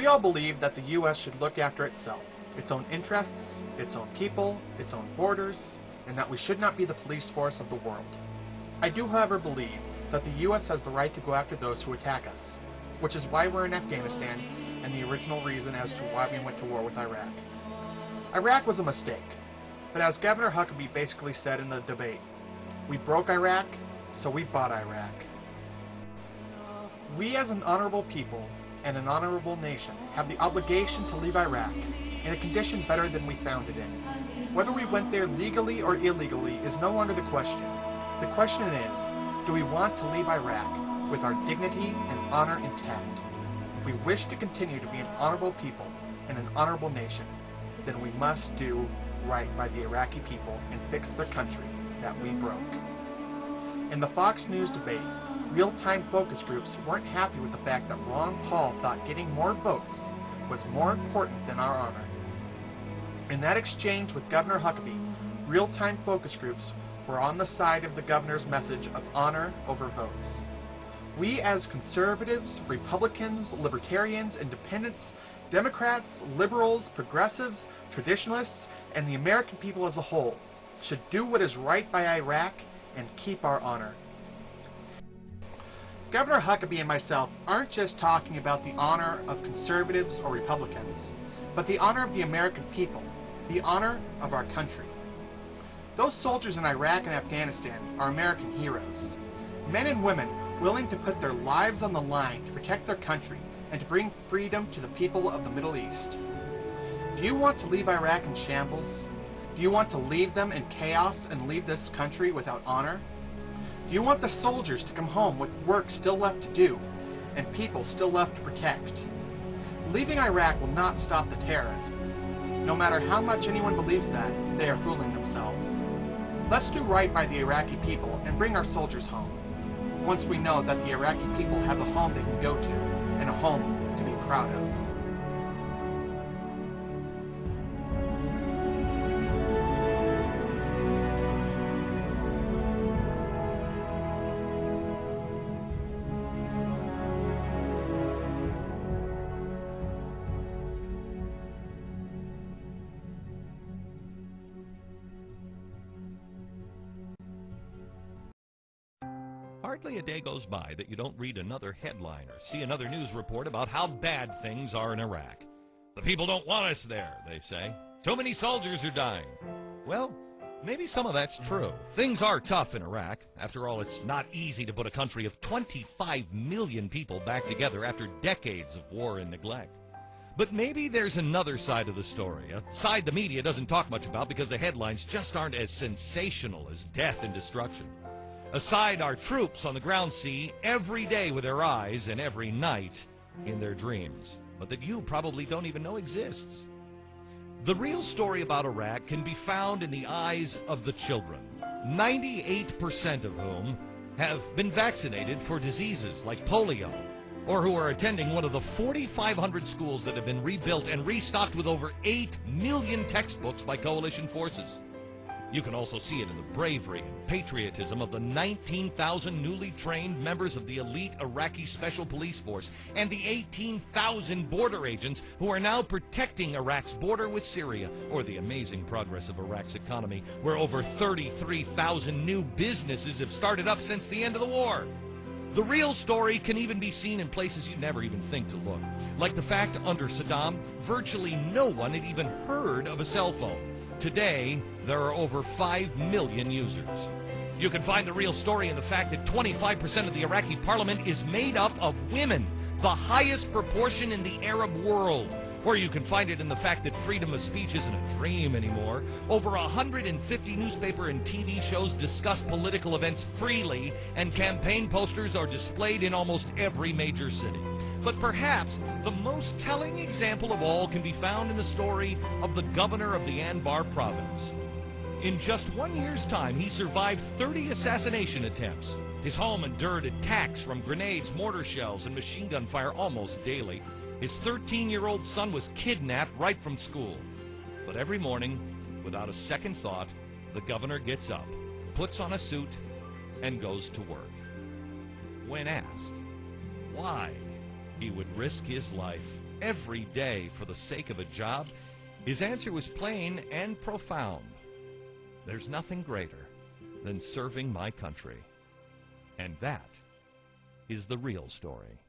We all believe that the U.S. should look after itself, its own interests, its own people, its own borders, and that we should not be the police force of the world. I do, however, believe that the U.S. has the right to go after those who attack us, which is why we're in Afghanistan and the original reason as to why we went to war with Iraq. Iraq was a mistake, but as Governor Huckabee basically said in the debate, we broke Iraq, so we bought Iraq. We as an honorable people and an honorable nation have the obligation to leave Iraq in a condition better than we found it in. Whether we went there legally or illegally is no longer the question. The question is, do we want to leave Iraq with our dignity and honor intact? If we wish to continue to be an honorable people and an honorable nation, then we must do right by the Iraqi people and fix their country that we broke. In the Fox News debate, real-time focus groups weren't happy with the fact that Ron Paul thought getting more votes was more important than our honor. In that exchange with Governor Huckabee, real-time focus groups were on the side of the governor's message of honor over votes. We as conservatives, Republicans, libertarians, independents, Democrats, liberals, progressives, traditionalists, and the American people as a whole should do what is right by Iraq and keep our honor. Governor Huckabee and myself aren't just talking about the honor of conservatives or Republicans, but the honor of the American people, the honor of our country. Those soldiers in Iraq and Afghanistan are American heroes, men and women willing to put their lives on the line to protect their country and to bring freedom to the people of the Middle East. Do you want to leave Iraq in shambles? Do you want to leave them in chaos and leave this country without honor? Do you want the soldiers to come home with work still left to do and people still left to protect? Leaving Iraq will not stop the terrorists. No matter how much anyone believes that, they are fooling themselves. Let's do right by the Iraqi people and bring our soldiers home, once we know that the Iraqi people have a home they can go to and a home to be proud of. Hardly a day goes by that you don't read another headline or see another news report about how bad things are in Iraq. The people don't want us there, they say. Too many soldiers are dying. Well, maybe some of that's true. Things are tough in Iraq. After all, it's not easy to put a country of 25 million people back together after decades of war and neglect. But maybe there's another side of the story, a side the media doesn't talk much about because the headlines just aren't as sensational as death and destruction. A side our troops on the ground see every day with their eyes and every night in their dreams, but that you probably don't even know exists. The real story about Iraq can be found in the eyes of the children, 98% of whom have been vaccinated for diseases like polio, or who are attending one of the 4,500 schools that have been rebuilt and restocked with over 8 million textbooks by coalition forces. You can also see it in the bravery and patriotism of the 19,000 newly trained members of the elite Iraqi Special Police Force and the 18,000 border agents who are now protecting Iraq's border with Syria, or the amazing progress of Iraq's economy, where over 33,000 new businesses have started up since the end of the war. The real story can even be seen in places you'd never even think to look, like the fact under Saddam, virtually no one had even heard of a cell phone. Today, there are over 5 million users. You can find the real story in the fact that 25% of the Iraqi parliament is made up of women, the highest proportion in the Arab world. Or you can find it in the fact that freedom of speech isn't a dream anymore. Over 150 newspaper and TV shows discuss political events freely, and campaign posters are displayed in almost every major city. But perhaps the most telling example of all can be found in the story of the governor of the Anbar province. In just 1 year's time, he survived 30 assassination attempts. His home endured attacks from grenades, mortar shells, and machine gun fire almost daily. His 13-year-old son was kidnapped right from school. But every morning, without a second thought, the governor gets up, puts on a suit, and goes to work. When asked why he would risk his life every day for the sake of a job, his answer was plain and profound. There's nothing greater than serving my country. And that is the real story.